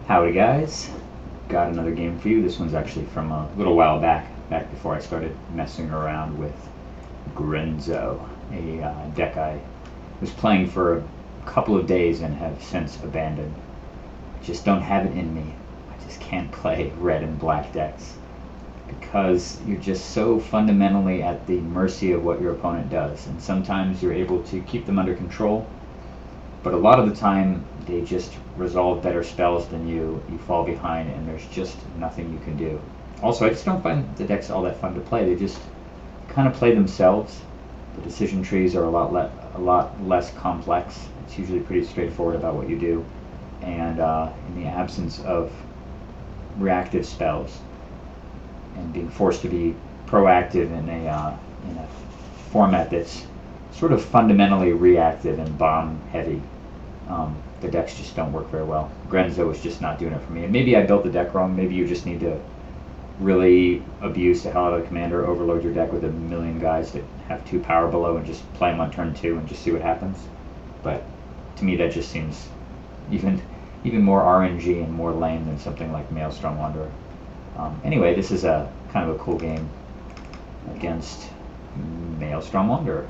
Howdy guys, got another game for you. This one's actually from a little while back before I started messing around with Grenzo, a deck I was playing for a couple of days and have since abandoned. I just don't have it in me. I just can't play red and black decks because you're just so fundamentally at the mercy of what your opponent does, and sometimes you're able to keep them under control, but a lot of the time they just resolve better spells than you fall behind, and there's just nothing you can do. Also, I just don't find the decks all that fun to play. They just kind of play themselves. The decision trees are a lot less complex. It's usually pretty straightforward about what you do, and in the absence of reactive spells and being forced to be proactive in a format that's sort of fundamentally reactive and bomb heavy, the decks just don't work very well. Grenzo was just not doing it for me. And maybe I built the deck wrong. Maybe you just need to really abuse the hell out of the commander, overload your deck with a million guys that have 2 power below, and just play them on turn 2 and just see what happens. But to me, that just seems even more RNG and more lame than something like Maelstrom Wanderer. Anyway, this is a kind of a cool game against Maelstrom Wanderer.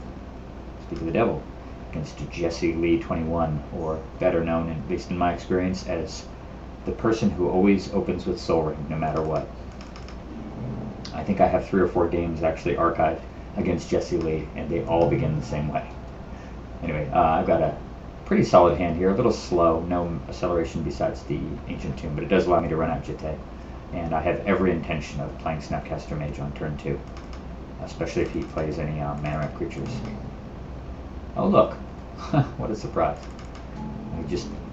Speak of the devil. Against Jesse Lee 21, or better known, at least in my experience, as the person who always opens with Soul Ring no matter what. I think I have 3 or 4 games actually archived against Jesse Lee, and they all begin the same way. Anyway, I've got a pretty solid hand here, a little slow, no acceleration besides the Ancient Tomb, but it does allow me to run out Jitte, and I have every intention of playing Snapcaster Mage on turn 2, especially if he plays any mana ramp creatures. Oh look, what a surprise.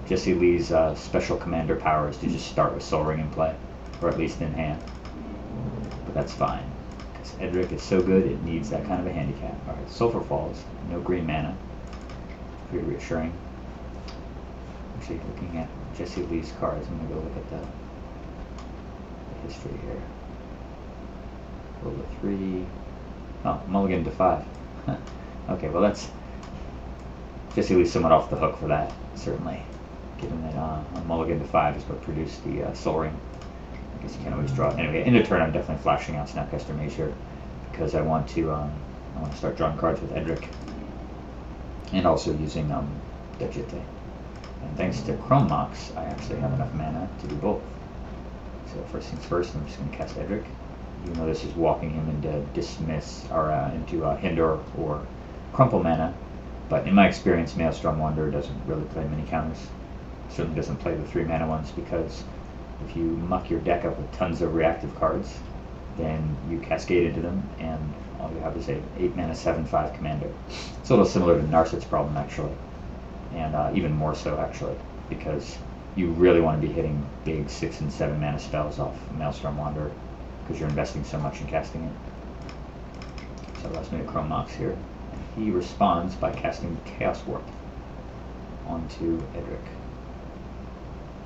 Jesse Lee's special commander power is to just start with Soul Ring in play, or at least in hand. But that's fine, because Edric is so good it needs that kind of a handicap. Alright, Sulfur Falls, no green mana. Pretty reassuring. Actually, looking at Jesse Lee's cards, I'm going to go look at the history here. Roll to 3. Oh, mulligan to 5. Okay, well that's Jesse Lee's somewhat off the hook for that, certainly, given that a mulligan to 5 is what produced the Soul Ring. I guess you can't always draw it. Anyway, in the turn I'm definitely flashing out Snapcaster Mage here, because I want to start drawing cards with Edric, and also using the Jitte. And thanks to Chrome Mox, I actually have enough mana to do both. So first things first, I'm just going to cast Edric. Even though this is walking him into dismiss, or into hinder or crumple mana, but in my experience, Maelstrom Wanderer doesn't really play many counters. Certainly doesn't play the 3 mana ones, because if you muck your deck up with tons of reactive cards, then you cascade into them, and all you have is a 8 mana 7/5 commander. It's a little similar to Narset's problem, actually, and even more so, actually, because you really want to be hitting big 6 and 7 mana spells off Maelstrom Wanderer, because you're investing so much in casting it. So that's me to Chrome Mox here. He responds by casting Chaos Warp onto Edric.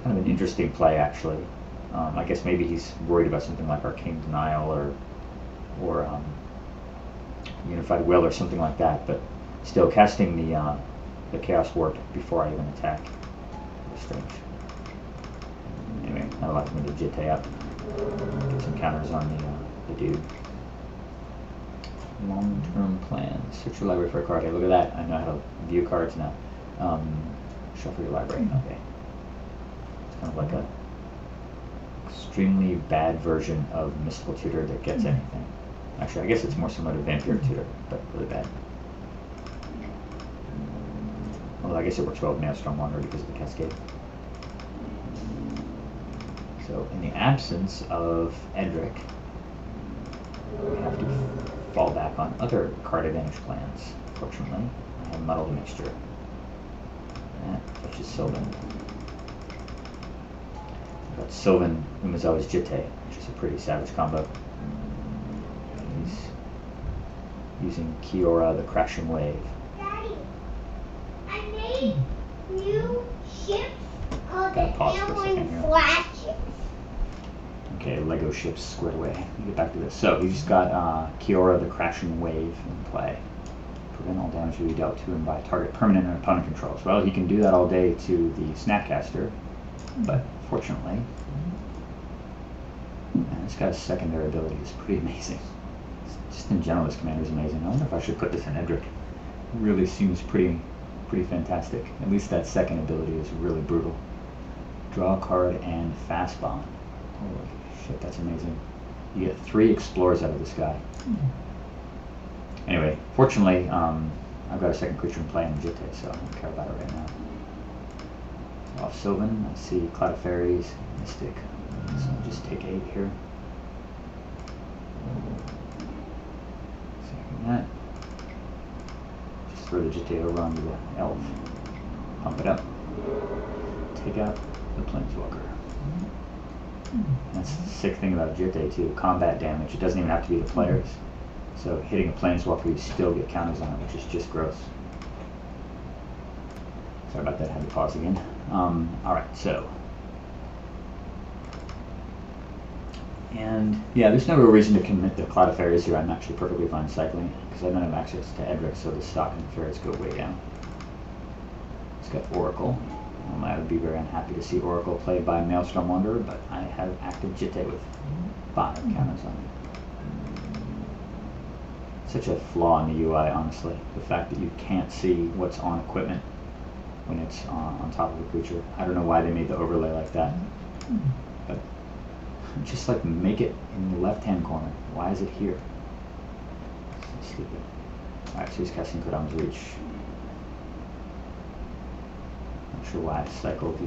Kind of an interesting play, actually. I guess maybe he's worried about something like Arcane Denial or Unified Will or something like that, but still casting the Chaos Warp before I even attack was strange. Anyway, that allows me to Jitte up, get some counters on the dude. Long-term plans. Search your library for a card. Hey, look at that. I know how to view cards now. Shuffle your library. Okay. It's kind of like a extremely bad version of Mystical Tutor that gets anything. Actually, I guess it's more similar to Vampire Tutor, but really bad. Although I guess it works well with Maelstrom Wanderer because of the cascade. So, in the absence of Edric, we have to fall back on other card advantage plans. Fortunately, I have Muddled Mixture. That fetches Sylvan. But Sylvan Umezawa's Jitte, which is a pretty savage combo. He's using Kiora, the Crashing Wave. Daddy, I made new ships called the Alien Flashes. Okay, Lego ships squared away. Let me get back to this. So he's got Kiora, the Crashing Wave, in play. Prevent all damage to be dealt to him by target permanent and opponent controls. Well, he can do that all day to the Snapcaster, But fortunately, man, this guy's secondary ability is pretty amazing. Just in general, this commander is amazing. I wonder if I should put this in Edric. It really seems pretty fantastic. At least that second ability is really brutal. Draw a card and fast bond. Holy shit, that's amazing. You get 3 explorers out of this guy. Anyway, fortunately, I've got a second creature in play in Jitte, so I don't care about it right now. Off Sylvan, I see Cloud of Fairies, Mystic, so I'll just take 8 here. Second that. Just throw the Jitte over onto the Elf. Pump it up. Take out the Planeswalker. That's the sick thing about Jitte too, combat damage. It doesn't even have to be the players. So hitting a Planeswalker, you still get counters on it, which is just gross. Sorry about that, I had to pause again. Alright, so. And yeah, there's no real reason to commit the Cloud of Fairies here. I'm actually perfectly fine cycling because I don't have access to Edric, so the stock and the fairies go way down. It's got Oracle. I would be very unhappy to see Oracle played by Maelstrom Wanderer, but I have active Jitte with 5 counters on it. Such a flaw in the UI, honestly. The fact that you can't see what's on equipment when it's on top of a creature. I don't know why they made the overlay like that, but just like make it in the left-hand corner. Why is it here? So stupid. Alright, so he's casting Kodama's Reach. Not sure why I cycled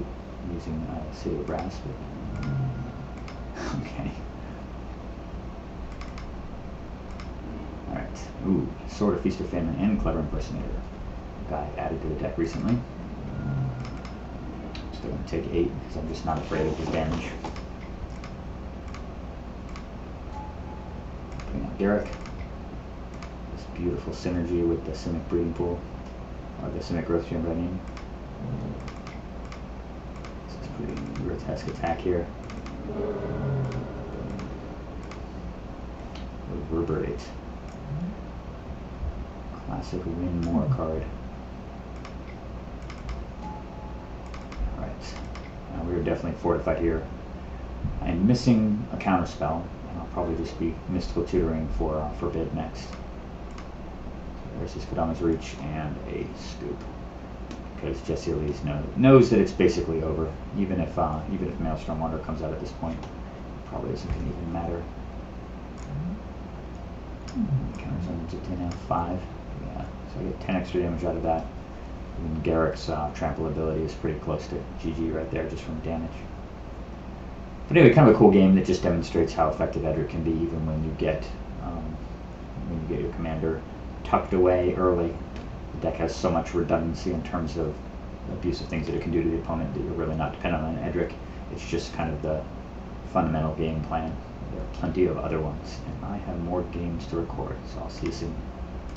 using City of Brass, but okay. Alright. Ooh, Sword of Feast or Famine and Clever Impersonator. Guy added to the deck recently. Still going to take 8 because I'm just not afraid of his damage. Putting out Edric. This beautiful synergy with the Simic Breeding Pool, or the Simic Growth Chamber, I mean. This is pretty grotesque attack here. Reverberate. Classic win more card. Alright. We are definitely fortified here. I am missing a counter spell, and I'll probably just be Mystical Tutoring for Forbid next. So there's this Kodama's Reach and a Scoop. Because Jesse Elise knows that it's basically over. Even if Maelstrom Wanderer comes out at this point, it probably isn't going to even matter. Counters on Jitte now 5. Yeah, so I get 10 extra damage out of that. And Garrick's trample ability is pretty close to GG right there, just from damage. But anyway, kind of a cool game that just demonstrates how effective Edric can be, even when you get your commander tucked away early. The deck has so much redundancy in terms of abusive things that it can do to the opponent that you're really not dependent on Edric. It's just kind of the fundamental game plan. There are plenty of other ones, and I have more games to record, so I'll see you soon.